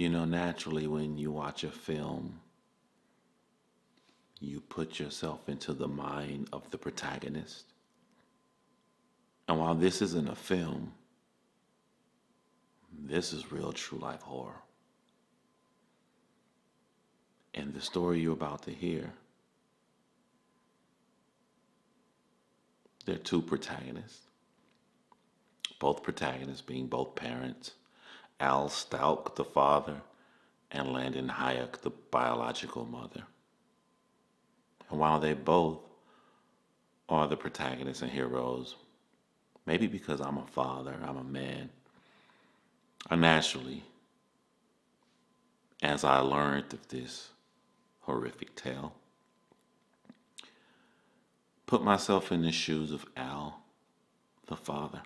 Naturally, when you watch a film, you put yourself into the mind of the protagonist. And while this isn't a film, this is real true life horror. And the story you're about to hear, there are two protagonists. Both protagonists being both parents, Al Stauch, the father, and Landon Hayek, the biological mother. And while they both are the protagonists and heroes, maybe because I'm a father, I'm a man, I naturally, as I learned of this horrific tale, put myself in the shoes of Al, the father.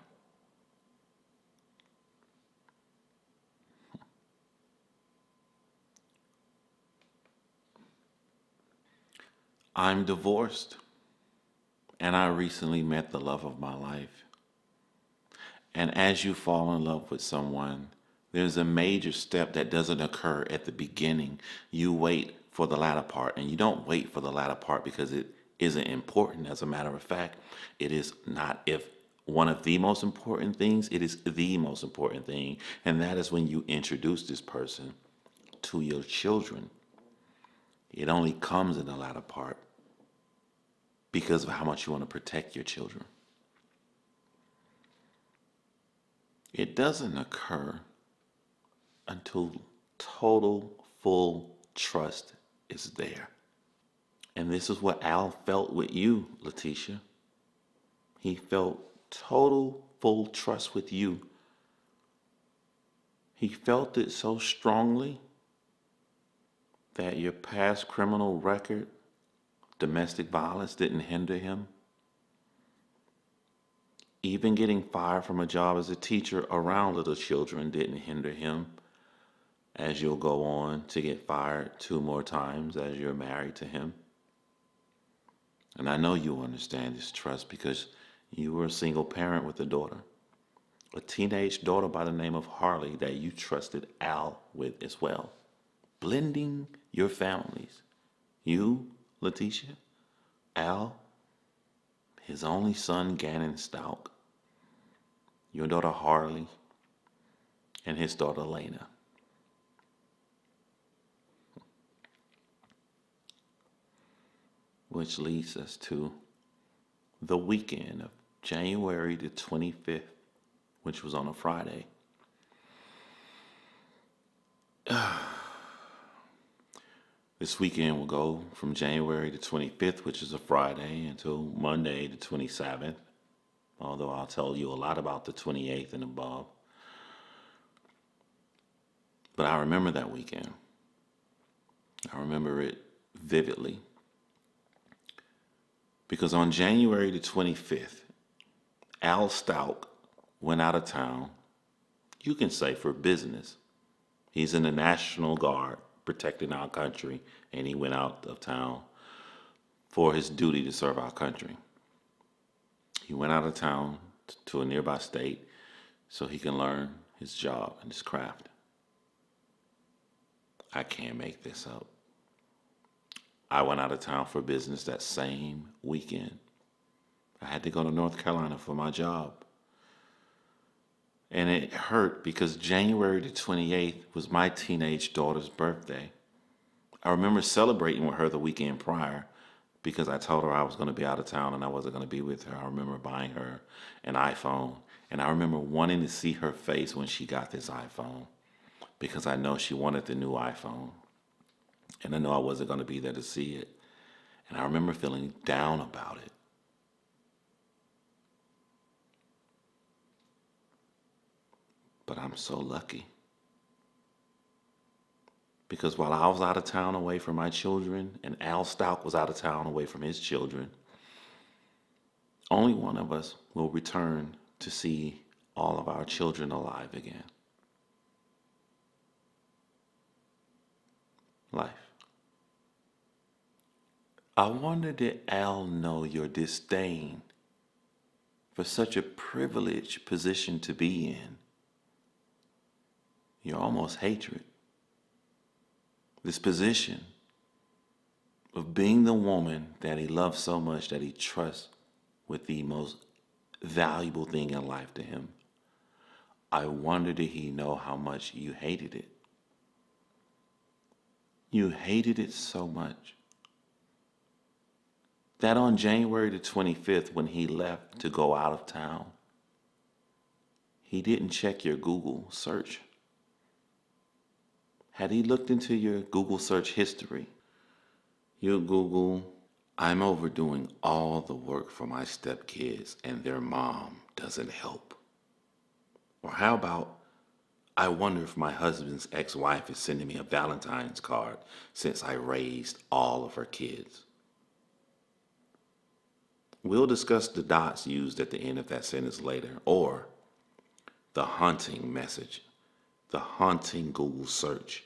I'm divorced, and I recently met the love of my life. And as you fall in love with someone, there's a major step that doesn't occur at the beginning. You wait for the latter part, and you don't wait for the latter part because it isn't important. As a matter of fact, it is not if one of the most important things, it is the most important thing. And that is when you introduce this person to your children. It only comes in the latter part because of how much you want to protect your children. It doesn't occur until total, full trust is there. And this is what Al felt with you, Letecia. He felt total, full trust with you. He felt it so strongly that your past criminal record, domestic violence, didn't hinder him. Even getting fired from a job as a teacher around little children didn't hinder him, as you'll go on to get fired 2 more times as you're married to him. And I know you understand this trust because you were a single parent with a daughter, a teenage daughter by the name of Harley that you trusted Al with as well, blending your families. You, Letecia, Al, his only son, Gannon Stauch, your daughter Harley, and his daughter Lena. Which leads us to the weekend of January the 25th, which was on a Friday. This weekend will go from January the 25th, which is a Friday, until Monday the 27th, although I'll tell you a lot about the 28th and above. But I remember that weekend. I remember it vividly. Because on January the 25th, Al Stauch went out of town, you can say for business. He's in the National Guard protecting our country, and he went out of town for his duty to serve our country. He went out of town to a nearby state so he can learn his job and his craft. I can't make this up. I went out of town for business that same weekend. I had to go to North Carolina for my job. And it hurt because January the 28th was my teenage daughter's birthday. I remember celebrating with her the weekend prior because I told her I was going to be out of town and I wasn't going to be with her. I remember buying her an iPhone. And I remember wanting to see her face when she got this iPhone because I know she wanted the new iPhone. And I know I wasn't going to be there to see it. And I remember feeling down about it. But I'm so lucky. Because while I was out of town away from my children, and Al Stauch was out of town away from his children, only one of us will return to see all of our children alive again. Life. I wonder, did Al know your disdain for such a privileged position to be in? Your almost hatred this position of being the woman that he loves so much, that he trusts with the most valuable thing in life to him. I wonder, did he know how much you hated it? You hated it so much that on January the 25th, when he left to go out of town, he didn't check your Google search. Had he looked into your Google search history, you'll Google, I'm overdoing all the work for my stepkids and their mom doesn't help. Or how about, I wonder if my husband's ex-wife is sending me a Valentine's card since I raised all of her kids. We'll discuss the dots used at the end of that sentence later, or the haunting message, the haunting Google search,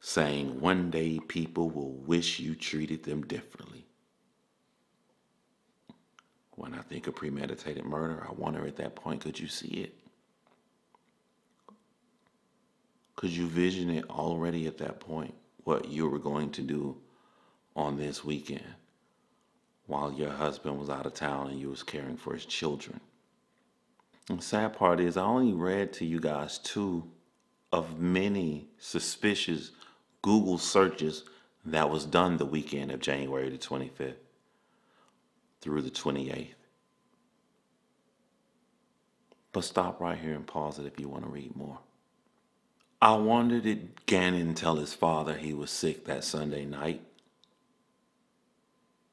saying one day people will wish you treated them differently. When I think of premeditated murder, I wonder at that point, could you see it? Could you vision it already at that point, what you were going to do on this weekend while your husband was out of town and you was caring for his children? And the sad part is I only read to you guys 2 of many suspicious Google searches that was done the weekend of January the 25th through the 28th. But stop right here and pause it if you want to read more. I wonder, did Gannon tell his father he was sick that Sunday night?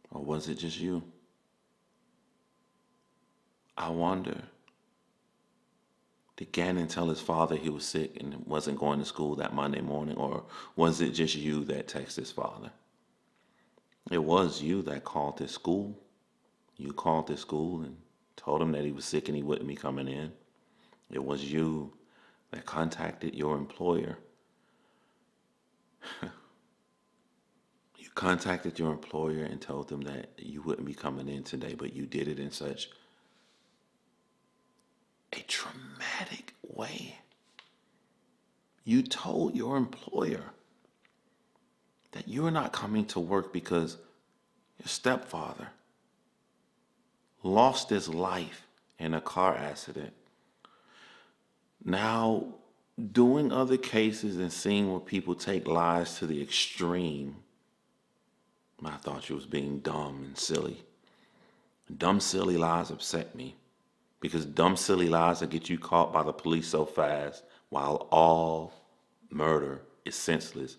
Or was it just you? I wonder, did Gannon tell his father he was sick and wasn't going to school that Monday morning? Or was it just you that texted his father? It was you that called this school. You called this school and told him that he was sick and he wouldn't be coming in. It was you that contacted your employer. You contacted your employer and told them that you wouldn't be coming in today, but you did it in such a traumatic way. You told your employer that you're not coming to work because your stepfather lost his life in a car accident. Now, doing other cases and seeing where people take lies to the extreme, I thought you was being dumb and silly. Dumb, silly lies upset me because dumb, silly lies that get you caught by the police so fast, while all murder is senseless,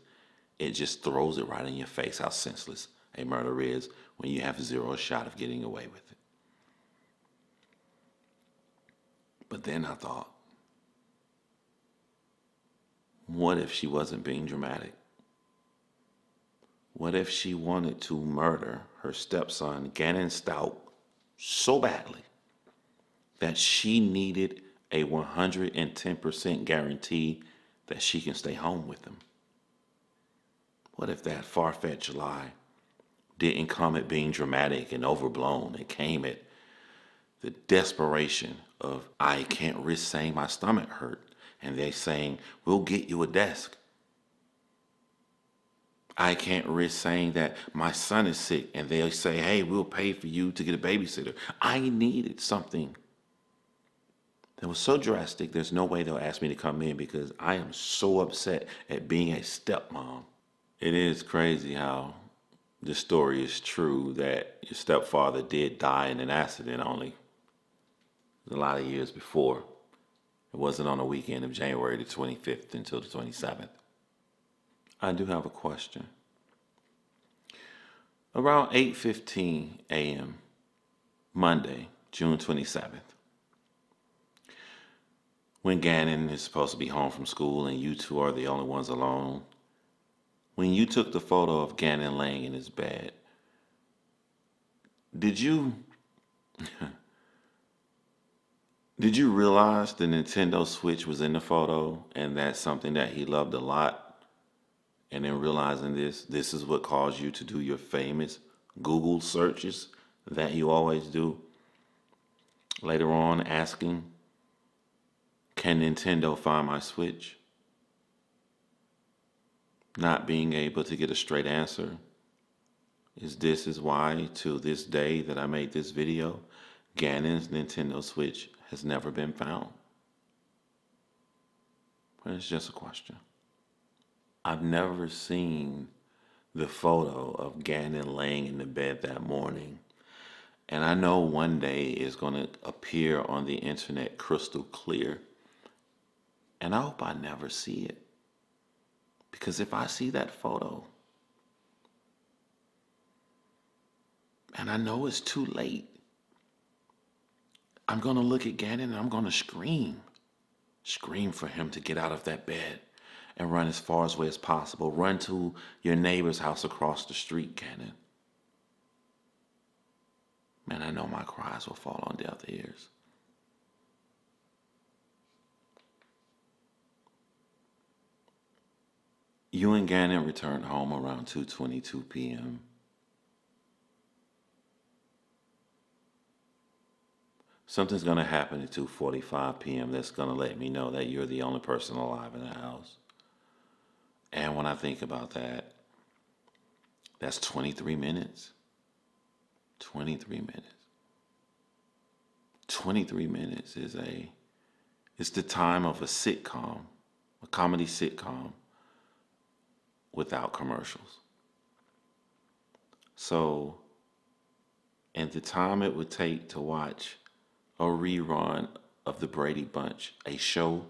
it just throws it right in your face how senseless a murder is when you have zero shot of getting away with it. But then I thought, what if she wasn't being dramatic? What if she wanted to murder her stepson, Gannon Stauch, so badly that she needed a 110% guarantee that she can stay home with him? What if that far-fetched lie didn't come at being dramatic and overblown? It came at the desperation of, I can't risk saying my stomach hurt, and they saying, we'll get you a desk. I can't risk saying that my son is sick, and they'll say, hey, we'll pay for you to get a babysitter. I needed something that was so drastic, there's no way they'll ask me to come in because I am so upset at being a stepmom. It is crazy how this story is true, that your stepfather did die in an accident only a lot of years before. It wasn't on the weekend of January the 25th until the 27th. I do have a question. Around 8:15 a.m., Monday, June 27th, when Gannon is supposed to be home from school and you two are the only ones alone, when you took the photo of Gannon laying in his bed, did you did you realize the Nintendo Switch was in the photo and that's something that he loved a lot? And then realizing this is what caused you to do your famous Google searches that you always do. Later on, asking, can Nintendo find my Switch? not being able to get a straight answer. This is why, to this day that I made this video, Gannon's Nintendo Switch has never been found. But it's just a question. I've never seen the photo of Gannon laying in the bed that morning. And I know one day it's going to appear on the internet crystal clear. And I hope I never see it. Because if I see that photo, and I know it's too late, I'm going to look at Gannon and I'm going to scream. Scream for him to get out of that bed and run as far away as possible. Run to your neighbor's house across the street, Gannon. Man, I know my cries will fall on deaf ears. You and Gannon returned home around 2:22 p.m. Something's going to happen at 2:45 p.m. that's going to let me know that you're the only person alive in the house. And when I think about that, that's 23 minutes. 23 minutes. 23 minutes it's the time of a sitcom, a comedy sitcom without commercials. So, and the time it would take to watch a rerun of The Brady Bunch, a show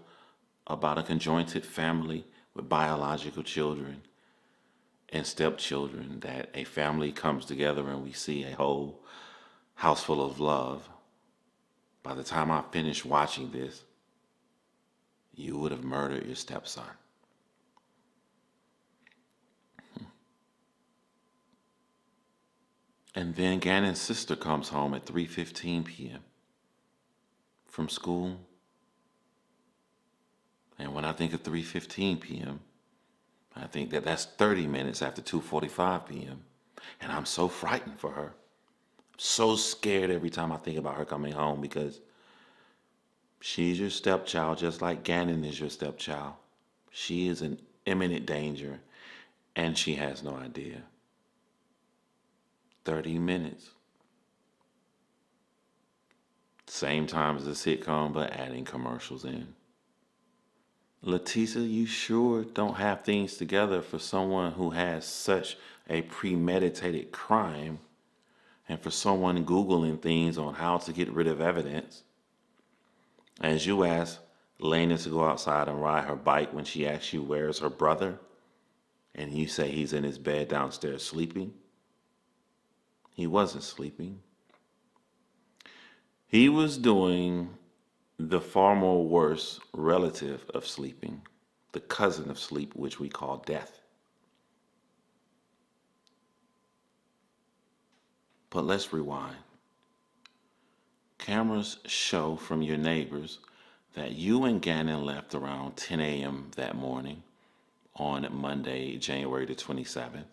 about a conjoined family with biological children and stepchildren, that a family comes together and we see a whole house full of love. By the time I finish watching this, you would have murdered your stepson. And then Gannon's sister comes home at 3:15 p.m. from school. And when I think of 3:15 p.m., I think that that's 30 minutes after 2:45 p.m. And I'm so frightened for her. I'm so scared every time I think about her coming home, because she's your stepchild just like Gannon is your stepchild. She is in imminent danger and she has no idea. 30 minutes. Same time as a sitcom, but adding commercials in. Letecia, you sure don't have things together for someone who has such a premeditated crime, and for someone Googling things on how to get rid of evidence. As you ask Lena to go outside and ride her bike when she asks you where's her brother, and you say he's in his bed downstairs sleeping. He wasn't sleeping. He was doing the far more worse relative of sleeping, the cousin of sleep, which we call death. But let's rewind. Cameras show from your neighbors that you and Gannon left around 10 a.m. that morning on Monday, January the 27th.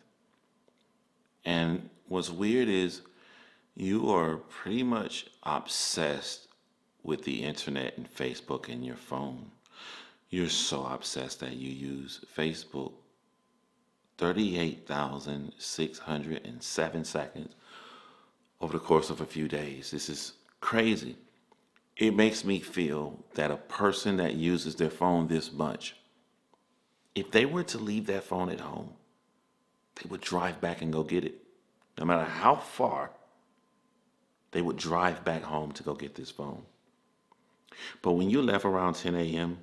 And what's weird is you are pretty much obsessed with the internet and Facebook and your phone. You're so obsessed that you use Facebook 38,607 seconds over the course of a few days. This is crazy. It makes me feel that a person that uses their phone this much, if they were to leave their phone at home, they would drive back and go get it. No matter how far, they would drive back home to go get this phone. But when you left around 10 a.m.,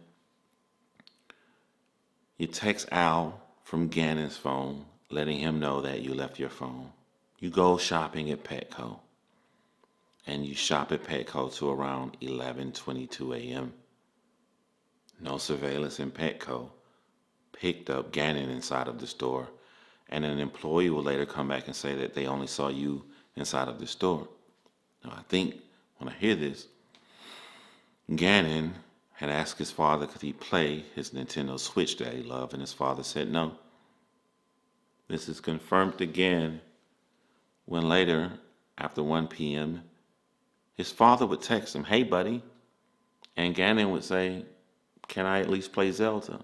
you text Al from Gannon's phone, letting him know that you left your phone. You go shopping at Petco, and you shop at Petco to around 11:22 a.m. No surveillance in Petco picked up Gannon inside of the store, and an employee will later come back and say that they only saw you inside of the store. Now, I think when I hear this, Gannon had asked his father could he play his Nintendo Switch that he loved, and his father said no. This is confirmed again when later, after 1 p.m., his father would text him, "Hey, buddy," and Gannon would say, "Can I at least play Zelda?"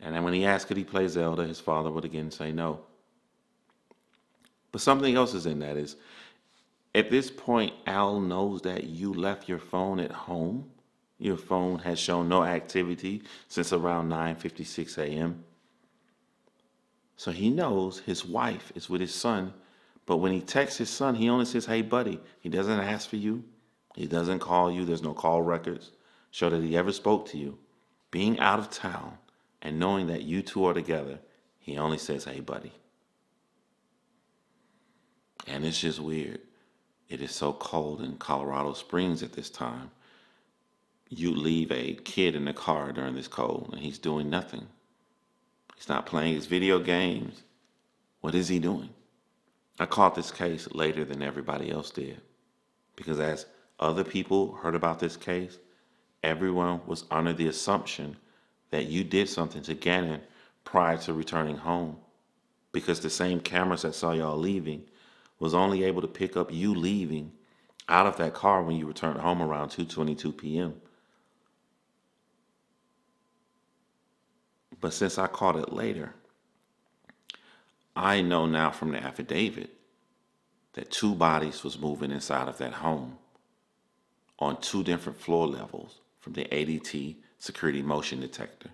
And then when he asked could he play Zelda, his father would again say no. But something else is in that is at this point, Al knows that you left your phone at home. Your phone has shown no activity since around 9:56 a.m. So he knows his wife is with his son. But when he texts his son, he only says, hey, buddy. He doesn't ask for you. He doesn't call you. There's no call records show that he ever spoke to you. Being out of town and knowing that you two are together, he only says, hey, buddy. And it's just weird. It is so cold in Colorado Springs at this time. You leave a kid in the car during this cold and he's doing nothing. He's not playing his video games. What is he doing? I caught this case later than everybody else did because as other people heard about this case, everyone was under the assumption that you did something to Gannon prior to returning home because the same cameras that saw y'all leaving was only able to pick up you leaving out of that car when you returned home around 2:22 p.m. But since I caught it later, I know now from the affidavit that two bodies was moving inside of that home on two different floor levels from the ADT security motion detector,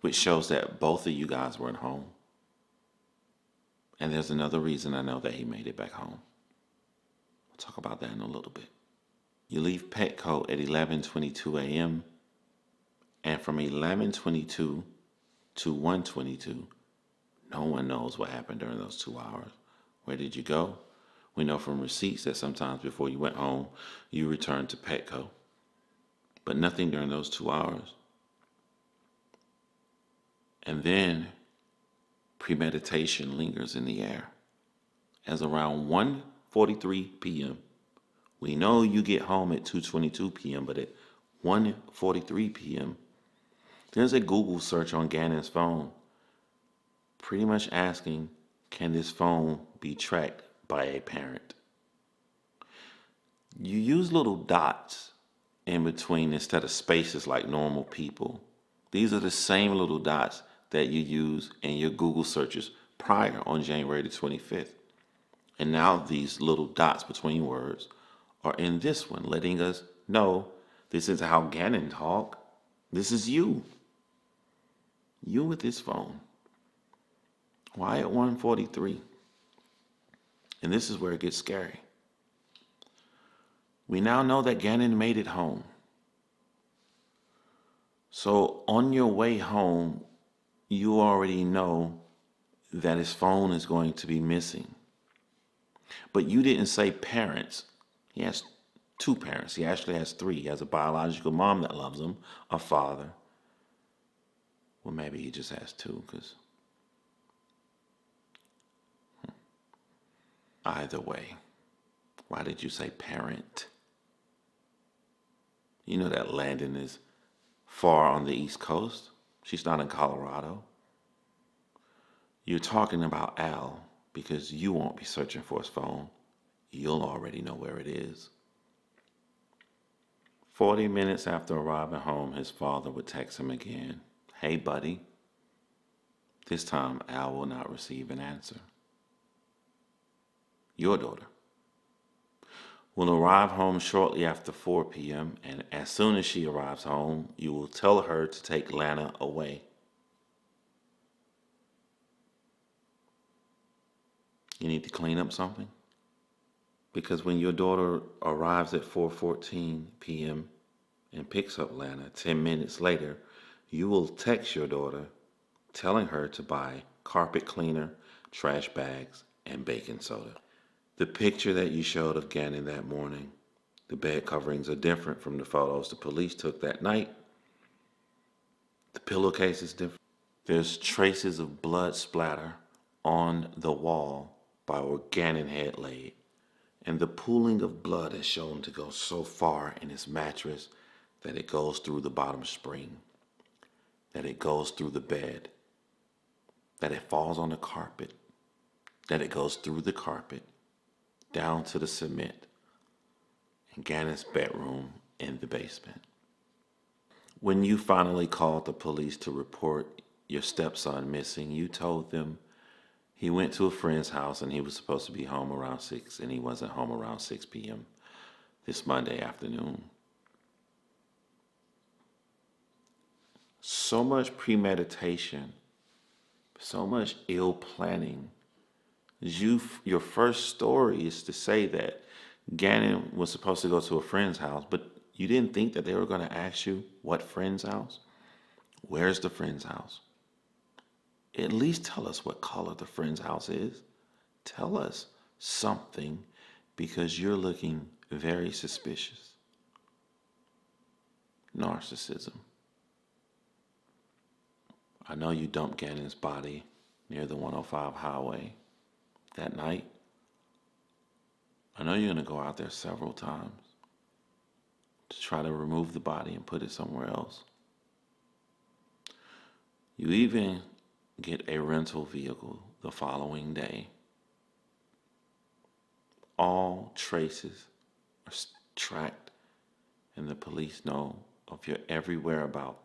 which shows that both of you guys were at home. And there's another reason I know that he made it back home. We'll talk about that in a little bit. You leave Petco at 11:22 a.m. and from 11:22 to 1:22, no one knows what happened during those 2 hours. Where did you go? We know from receipts that sometimes before you went home, you returned to Petco, but nothing during those 2 hours. And then premeditation lingers in the air. As around 1:43 p.m., we know you get home at 2:22 p.m., but at 1:43 p.m., there's a Google search on Gannon's phone, pretty much asking, can this phone be tracked by a parent? You use little dots in between instead of spaces like normal people. These are the same little dots that you use in your Google searches prior on January the 25th. And now these little dots between words are in this one, letting us know this is how Gannon talk. This is you. You with this phone. Why at 1:43? And this is where it gets scary. We now know that Gannon made it home. So on your way home, you already know that his phone is going to be missing. But you didn't say parents. He has two parents. He actually has three. He has a biological mom that loves him, a father. Well, maybe he just has two, because either way, why did you say parent? You know that Landon is far on the East Coast. She's not in Colorado. You're talking about Al because you won't be searching for his phone. You'll already know where it is. 40 minutes after arriving home, his father would text him again. Hey, buddy. This time, Al will not receive an answer. Your daughter will arrive home shortly after 4 p.m., and as soon as she arrives home, you will tell her to take Lana away. You need to clean up something? Because when your daughter arrives at 4:14 p.m. and picks up Lana 10 minutes later, you will text your daughter telling her to buy carpet cleaner, trash bags, and baking soda. The picture that you showed of Gannon that morning, the bed coverings are different from the photos the police took that night. The pillowcase is different. There's traces of blood splatter on the wall by where Gannon had laid. And the pooling of blood is shown to go so far in his mattress that it goes through the bottom spring, that it goes through the bed, that it falls on the carpet, that it goes through the carpet, down to the cement, in Gannon's bedroom in the basement. When you finally called the police to report your stepson missing. You told them he went to a friend's house and he was supposed to be home around 6, and he wasn't home around 6 p.m. this Monday afternoon. So much premeditation, so much ill planning. Your first story is to say that Gannon was supposed to go to a friend's house, but you didn't think that they were going to ask you what friend's house? Where's the friend's house? At least tell us what color the friend's house is. Tell us something, because you're looking very suspicious. Narcissism. I know you dumped Gannon's body near the 105 highway that night. I know you're going to go out there several times to try to remove the body and put it somewhere else. You even get a rental vehicle the following day. All traces are tracked, and the police know of your every whereabout,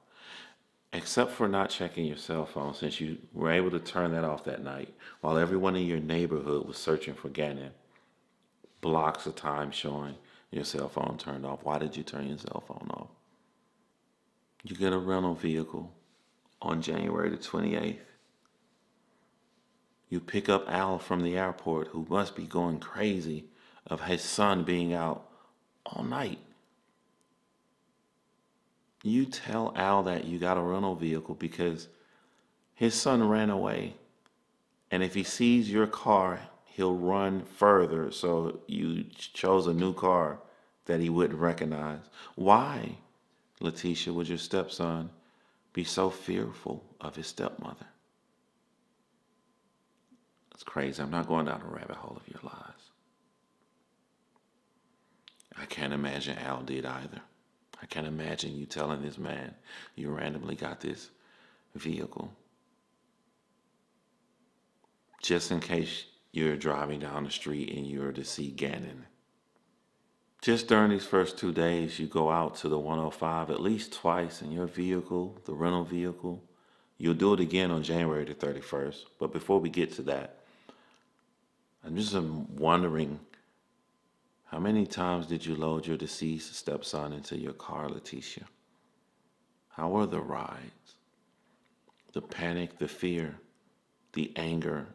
except for not checking your cell phone, since you were able to turn that off that night while everyone in your neighborhood was searching for Gannon. Blocks of time showing your cell phone turned off. Why did you turn your cell phone off? You get a rental vehicle on January the 28th. You pick up Al from the airport, who must be going crazy of his son being out all night. You tell Al that you got a rental vehicle because his son ran away. And if he sees your car, he'll run further. So you chose a new car that he wouldn't recognize. Why, Letecia, would your stepson be so fearful of his stepmother? It's crazy. I'm not going down a rabbit hole of your lies. I can't imagine Al did either. I can't imagine you telling this man you randomly got this vehicle just in case you're driving down the street and you're to see Gannon. Just during these first 2 days, you go out to the 105 at least twice in your vehicle, the rental vehicle. You'll do it again on January the 31st. But before we get to that, I'm just wondering, how many times did you load your deceased stepson into your car, Letecia? How were the rides? The panic, the fear, the anger.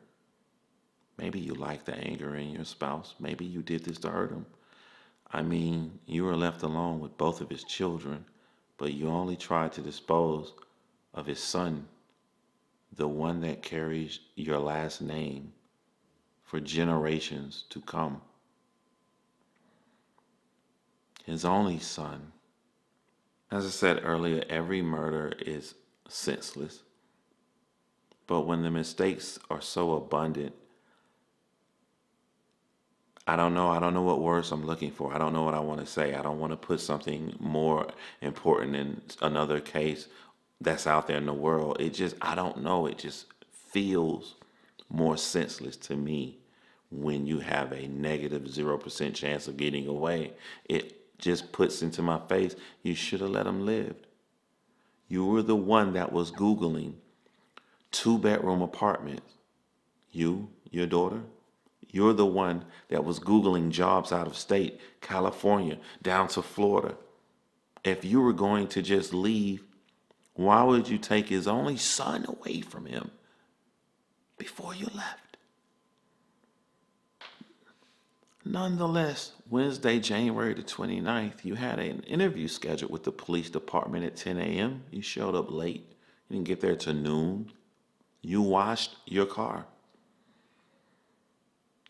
Maybe you like the anger in your spouse. Maybe you did this to hurt him. I mean, you were left alone with both of his children, but you only tried to dispose of his son, the one that carries your last name for generations to come. His only son. As I said earlier, every murder is senseless. But when the mistakes are so abundant, I don't know what words I'm looking for. I don't know what I want to say. I don't want to put something more important in another case that's out there in the world. I don't know. It just feels more senseless to me when you have a negative 0% chance of getting away. It just puts into my face, you should have let him live. You were the one that was Googling 2-bedroom apartments. You, your daughter, you're the one that was Googling jobs out of state, California, down to Florida. If you were going to just leave, why would you take his only son away from him before you left? Nonetheless, Wednesday, January the 29th, you had an interview scheduled with the police department at 10 a.m. You showed up late. You didn't get there till noon. You washed your car.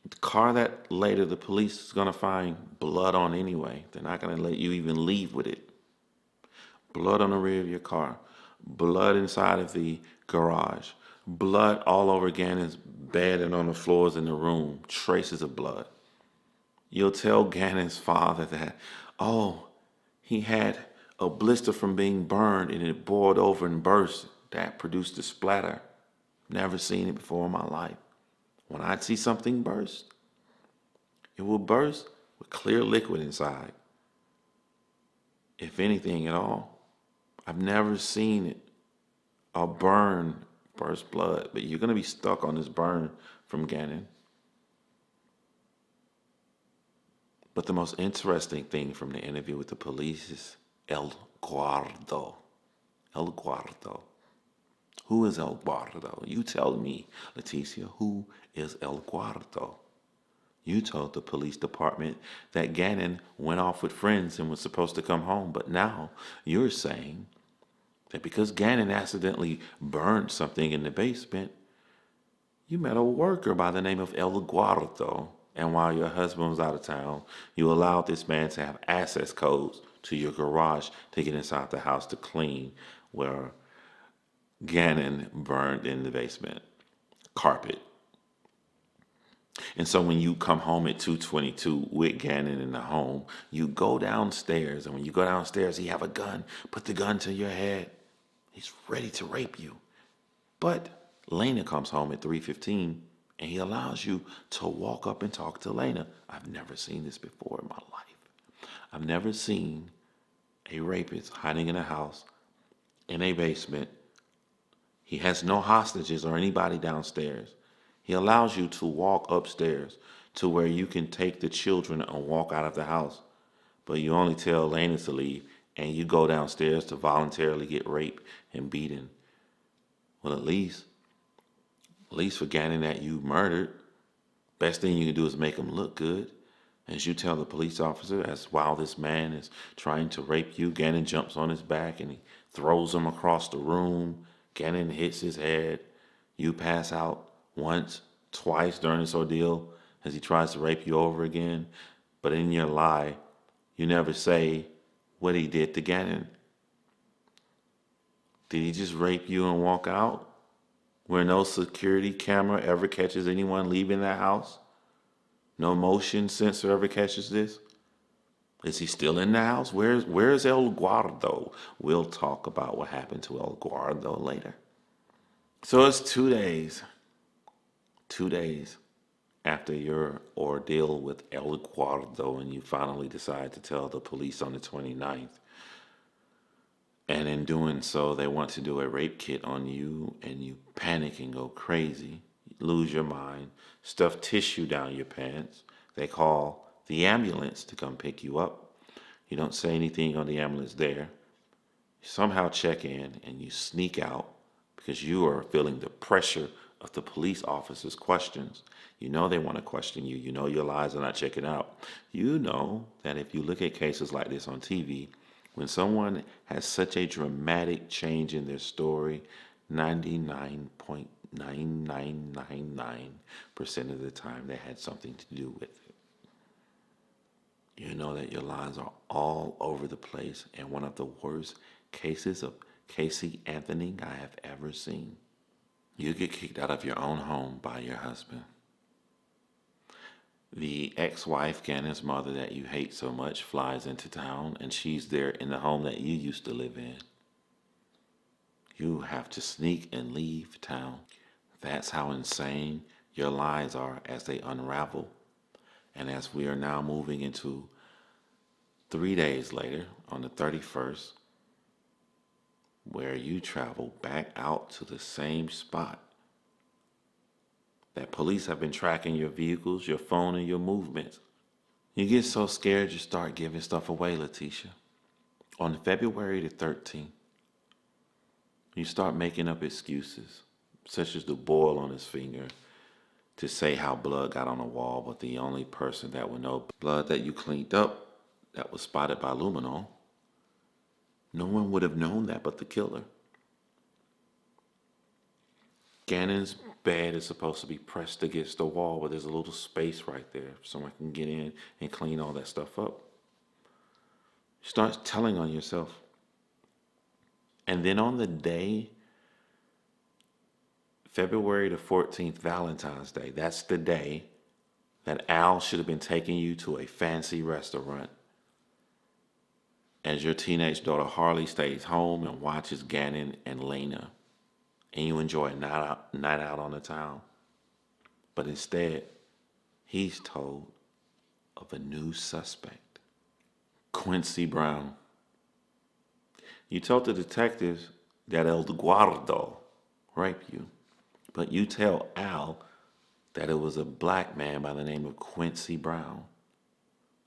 The car that later the police is going to find blood on anyway. They're not going to let you even leave with it. Blood on the rear of your car. Blood inside of the garage. Blood all over Gannon's bed and on the floors in the room. Traces of blood. You'll tell Gannon's father that, he had a blister from being burned and it boiled over and burst. That produced a splatter. Never seen it before in my life. When I see something burst, it will burst with clear liquid inside. If anything at all. I've never seen it, a burn First blood. But you're going to be stuck on this burn from Gannon. But the most interesting thing from the interview with the police is El Guardo. El Guardo. Who is El Guardo? You tell me, Letecia, who is El Guardo? You told the police department that Gannon went off with friends and was supposed to come home, but now you're saying that because Gannon accidentally burned something in the basement, you met a worker by the name of El Guardo, and while your husband was out of town, you allowed this man to have access codes to your garage to get inside the house to clean where Gannon burned in the basement carpet. And so when you come home at 2:22 with Gannon in the home, you go downstairs, and when you go downstairs, he have a gun. Put the gun to your head. He's ready to rape you. But Lena comes home at 3:15, and he allows you to walk up and talk to Lena. I've never seen this before in my life. I've never seen a rapist hiding in a house, in a basement. He has no hostages or anybody downstairs. He allows you to walk upstairs to where you can take the children and walk out of the house. But you only tell Lena to leave, and you go downstairs to voluntarily get raped and beaten. Well, at least for Gannon that you murdered, best thing you can do is make him look good. As you tell the police officer, as while this man is trying to rape you, Gannon jumps on his back and he throws him across the room. Gannon hits his head. You pass out once, twice during this ordeal as he tries to rape you over again. But in your lie, you never say what he did to Gannon. Did he just rape you and walk out? Where no security camera ever catches anyone leaving that house? No motion sensor ever catches this? Is he still in the house? Where's El Guardo? We'll talk about what happened to El Guardo later. So it's 2 days. 2 days after your ordeal with El Guardo, and you finally decide to tell the police on the 29th. And in doing so, they want to do a rape kit on you, and you panic and go crazy, lose your mind, stuff tissue down your pants. They call the ambulance to come pick you up. You don't say anything on the ambulance there. You somehow check in, and you sneak out because you are feeling the pressure of the police officers' questions. You know they want to question you. You know your lies are not checking out. You know that if you look at cases like this on TV, when someone has such a dramatic change in their story, 99.9999% of the time they had something to do with it. You know that your lies are all over the place, and one of the worst cases of Casey Anthony I have ever seen. You get kicked out of your own home by your husband. The ex-wife, Gannon's mother that you hate so much, flies into town, and she's there in the home that you used to live in. You have to sneak and leave town. That's how insane your lies are as they unravel. And as we are now moving into 3 days later, on the 31st, where you travel back out to the same spot that police have been tracking your vehicles, your phone, and your movements. You get so scared you start giving stuff away, Letecia. On February the 13th, you start making up excuses, such as the boil on his finger, to say how blood got on the wall, but the only person that would know blood that you cleaned up that was spotted by luminol, no one would have known that but the killer. Gannon's bed is supposed to be pressed against the wall, but there's a little space right there. Someone can get in and clean all that stuff up. You start telling on yourself. And then on the day, February the 14th, Valentine's Day, that's the day that Al should have been taking you to a fancy restaurant. As your teenage daughter Harley stays home and watches Gannon and Lena, and you enjoy a night out on the town. But instead, he's told of a new suspect, Quincy Brown. You told the detectives that El Guardo, rape you. But you tell Al that it was a black man by the name of Quincy Brown.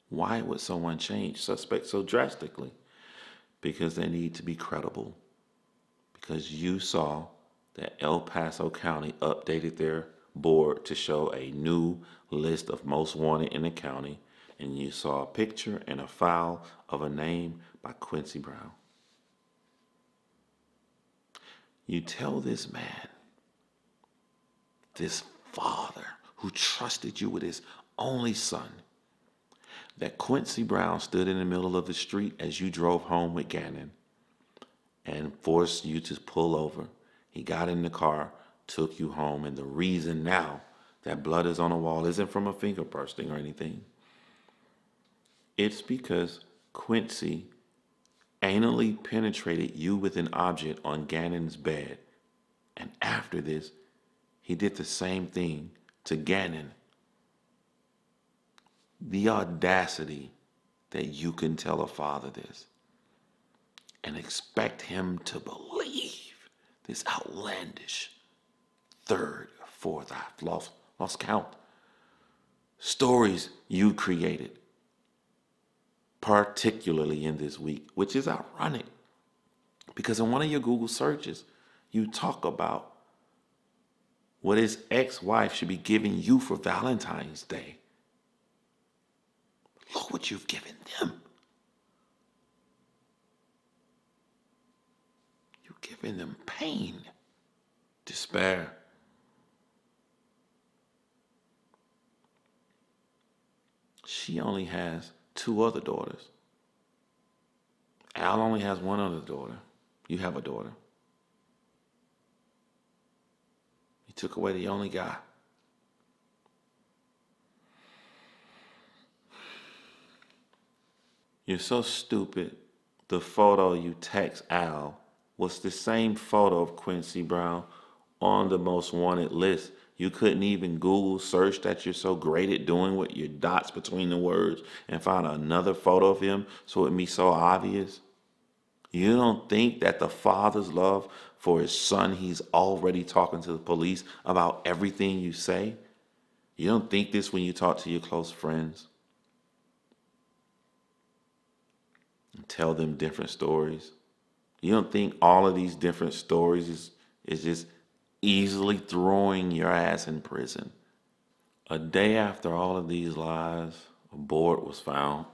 Why would someone change suspect so drastically? Because they need to be credible. Because you saw that El Paso County updated their board to show a new list of most wanted in the county, and you saw a picture and a file of a name by Quincy Brown. You tell this man, this father who trusted you with his only son, that Quincy Brown stood in the middle of the street as you drove home with Gannon and forced you to pull over. He got in the car, took you home, and the reason now that blood is on the wall isn't from a finger bursting or anything. It's because Quincy anally penetrated you with an object on Gannon's bed. And after this, he did the same thing to Gannon. The audacity that you can tell a father this and expect him to believe this outlandish third, fourth, I've lost count, stories you created, particularly in this week, which is ironic because in one of your Google searches, you talk about what his ex-wife should be giving you for Valentine's Day. Look what you've given them. You've given them pain, despair. She only has 2 other daughters. Al only has 1 other daughter. You have a daughter. You took away the only guy. You're so stupid. The photo you text Al was the same photo of Quincy Brown on the most wanted list. You couldn't even Google search that you're so great at doing with your dots between the words and find another photo of him so it'd be so obvious. You don't think that the father's love for his son, he's already talking to the police about everything you say? You don't think this when you talk to your close friends? And tell them different stories? You don't think all of these different stories is just easily throwing your ass in prison? A day after all of these lies, a board was found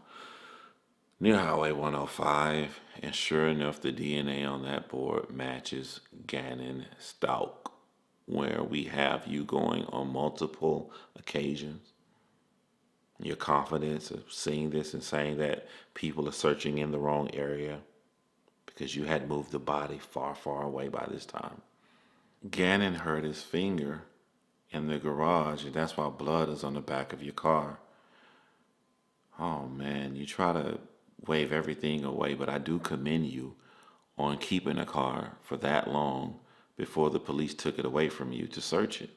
near Highway 105, and sure enough, the DNA on that board matches Gannon Stauch, where we have you going on multiple occasions. Your confidence of seeing this and saying that people are searching in the wrong area because you had moved the body far, far away by this time. Gannon hurt his finger in the garage, and that's why blood is on the back of your car. Oh man, you try to wave everything away, but I do commend you on keeping a car for that long before the police took it away from you to search it.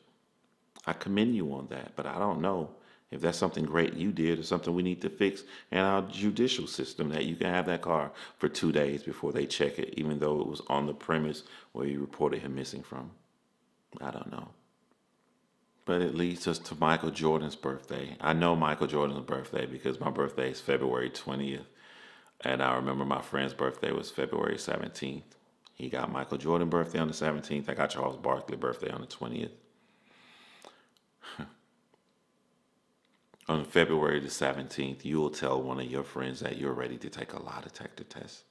I commend you on that, but I don't know if that's something great you did or something we need to fix in our judicial system, that you can have that car for 2 days before they check it, even though it was on the premise where you reported him missing from. I don't know. But it leads us to Michael Jordan's birthday. I know Michael Jordan's birthday because my birthday is February 20th. And I remember my friend's birthday was February 17th. He got Michael Jordan birthday on the 17th. I got Charles Barkley birthday on the 20th. On February the 17th, you will tell one of your friends that you're ready to take a lie detector test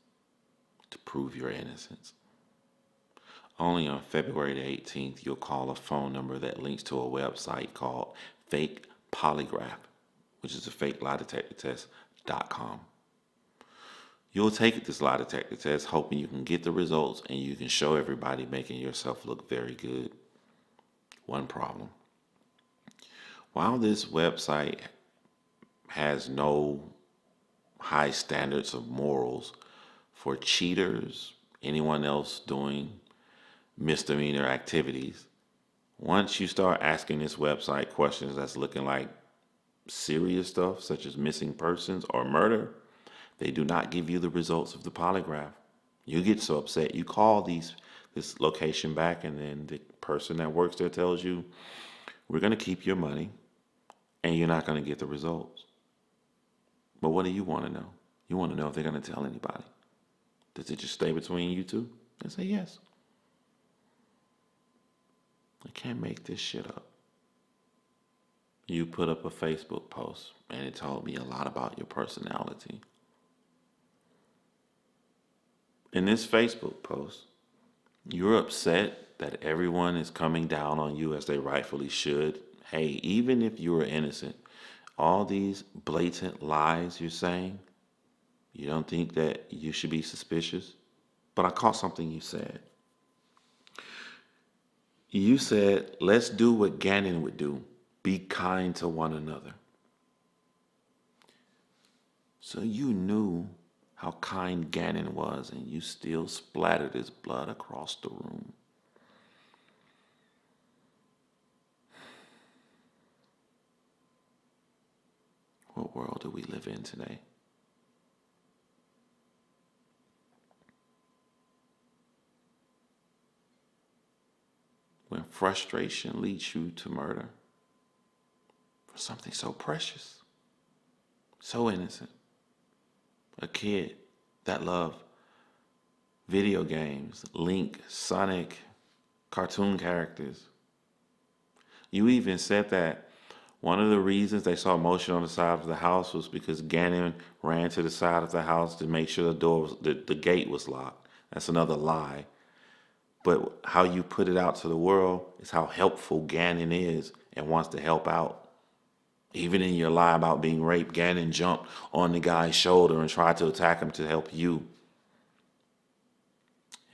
to prove your innocence. Only on February the 18th, you'll call a phone number that links to a website called Fake Polygraph, which is a fake lie detector test.com. You'll take this lie detector test hoping you can get the results and you can show everybody, making yourself look very good. One problem. While this website has no high standards of morals for cheaters, anyone else doing misdemeanor activities, once you start asking this website questions that's looking like serious stuff, such as missing persons or murder, they do not give you the results of the polygraph. You get so upset, you call this this location back, and then the person that works there tells you, we're going to keep your money and you're not going to get the results. But what do you want to know? You want to know if they're going to tell anybody. Does it just stay between you two? They say yes. I can't make this shit up. You put up a Facebook post and it told me a lot about your personality. In this Facebook post, you're upset that everyone is coming down on you as they rightfully should. Hey, even if you were innocent, all these blatant lies you're saying, you don't think that you should be suspicious? But I caught something you said. You said, let's do what Gannon would do. Be kind to one another. So you knew how kind Gannon was, and you still splattered his blood across the room. What world do we live in today? When frustration leads you to murder for something so precious, so innocent. A kid that loved video games, Link, Sonic, cartoon characters. You even said that one of the reasons they saw motion on the side of the house was because Gannon ran to the side of the house to make sure the gate was locked. That's another lie. But how you put it out to the world is how helpful Gannon is and wants to help out. Even in your lie about being raped, Gannon jumped on the guy's shoulder and tried to attack him to help you.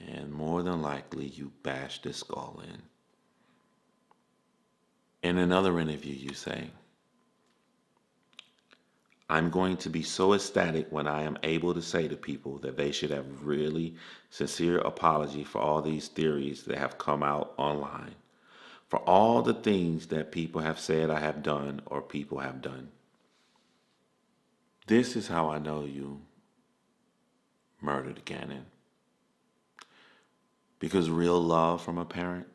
And more than likely, you bashed his skull in. In another interview, you say, I'm going to be so ecstatic when I am able to say to people that they should have really sincere apology for all these theories that have come out online, for all the things that people have said I have done or people have done. This is how I know you murdered Gannon. Because real love from a parent,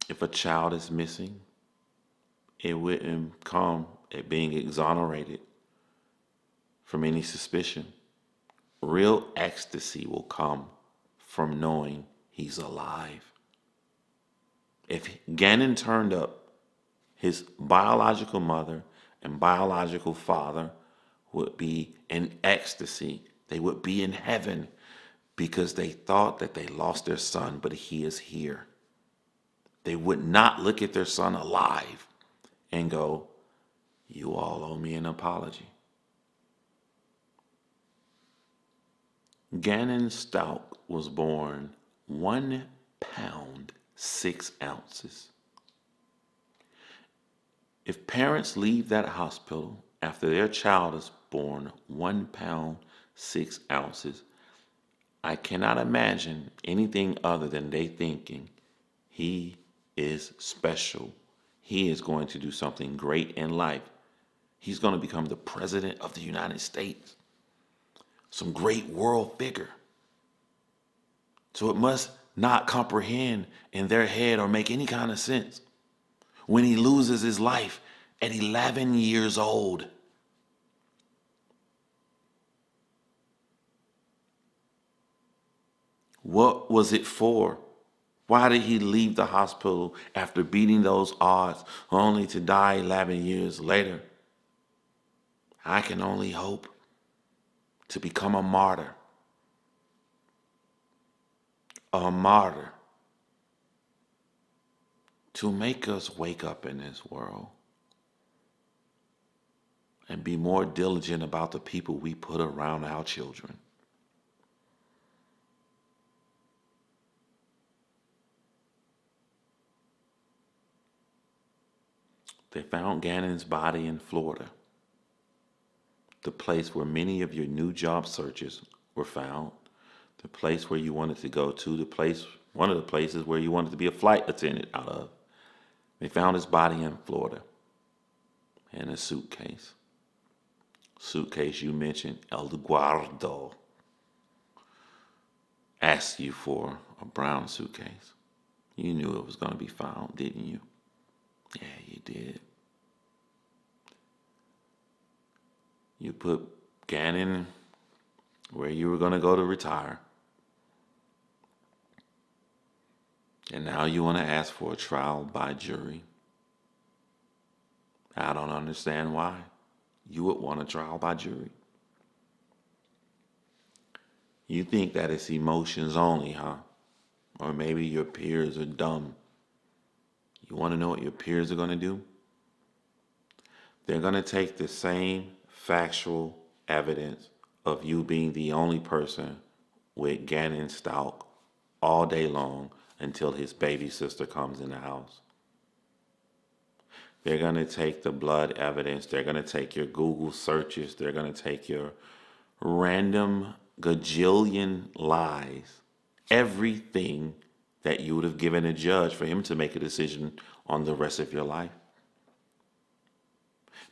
if a child is missing, it wouldn't come at being exonerated from any suspicion. Real ecstasy will come from knowing he's alive. If Gannon turned up, his biological mother and biological father would be in ecstasy. They would be in heaven because they thought that they lost their son, but he is here. They would not look at their son alive and go, you all owe me an apology. Gannon Stauch was born 1 pound, 6 ounces. If parents leave that hospital after their child is born 1 pound, 6 ounces, I cannot imagine anything other than they thinking, he is special. He is going to do something great in life. He's going to become the president of the United States. Some great world figure. So it must not comprehend in their head or make any kind of sense when he loses his life at 11 years old. What was it for? Why did he leave the hospital after beating those odds only to die 11 years later? I can only hope to become a martyr. A martyr. To make us wake up in this world and be more diligent about the people we put around our children. They found Gannon's body in Florida, the place where many of your new job searches were found, the place where you wanted to go to, one of the places where you wanted to be a flight attendant out of. They found his body in Florida in a suitcase. Suitcase you mentioned, El Guardo. asked you for a brown suitcase. You knew it was going to be found, didn't you? Yeah, you did. You put Gannon where you were going to go to retire. And now you want to ask for a trial by jury. I don't understand why you would want a trial by jury. You think that it's emotions only, huh? Or maybe your peers are dumb. You want to know what your peers are going to do? They're going to take the same factual evidence of you being the only person with Gannon Stauch all day long until his baby sister comes in the house. They're going to take the blood evidence. They're going to take your Google searches. They're going to take your random gajillion lies, everything that you would have given a judge for him to make a decision on the rest of your life.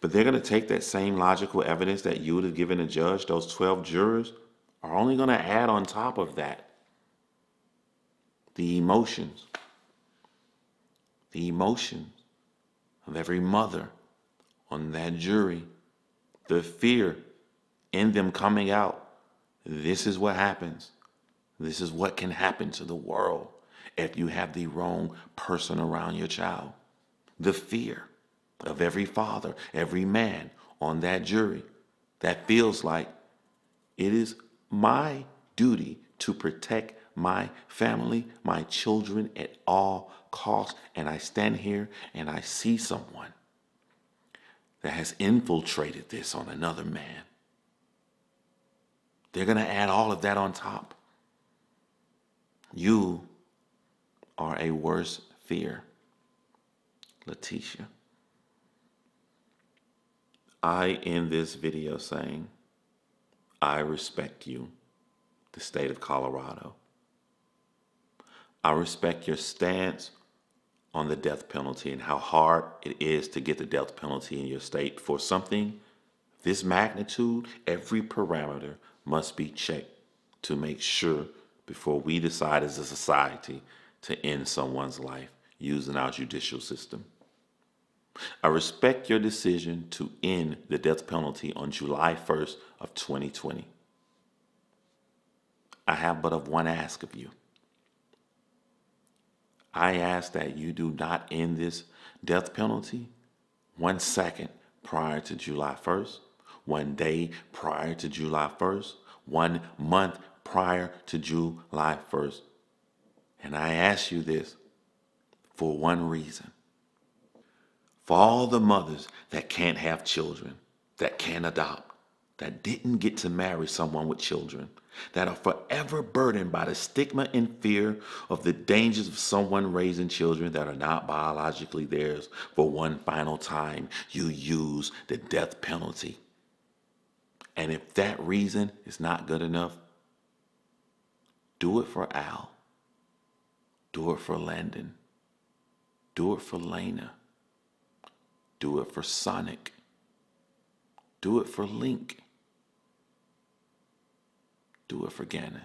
But they're going to take that same logical evidence that you would have given a judge. Those 12 jurors are only going to add on top of that the emotions of every mother on that jury, the fear in them coming out. This is what happens. This is what can happen to the world if you have the wrong person around your child. The fear of every father, every man on that jury that feels like it is my duty to protect my family, my children at all costs. And I stand here and I see someone that has infiltrated this on another man. They're going to add all of that on top. You are a worse fear, Letecia. I end this video saying, I respect you, the state of Colorado. I respect your stance on the death penalty and how hard it is to get the death penalty in your state. For something this magnitude, every parameter must be checked to make sure before we decide as a society to end someone's life using our judicial system. I respect your decision to end the death penalty on July 1st of 2020. I have but of one ask of you. I ask that you do not end this death penalty 1 second prior to July 1st, 1 day prior to July 1st, 1 month prior to July 1st. And I ask you this for one reason. For all the mothers that can't have children, that can't adopt, that didn't get to marry someone with children, that are forever burdened by the stigma and fear of the dangers of someone raising children that are not biologically theirs. For one final time, you use the death penalty. And if that reason is not good enough, do it for Al. Do it for Landon. Do it for Lena. Do it for Sonic. Do it for Link. Do it for Gannon.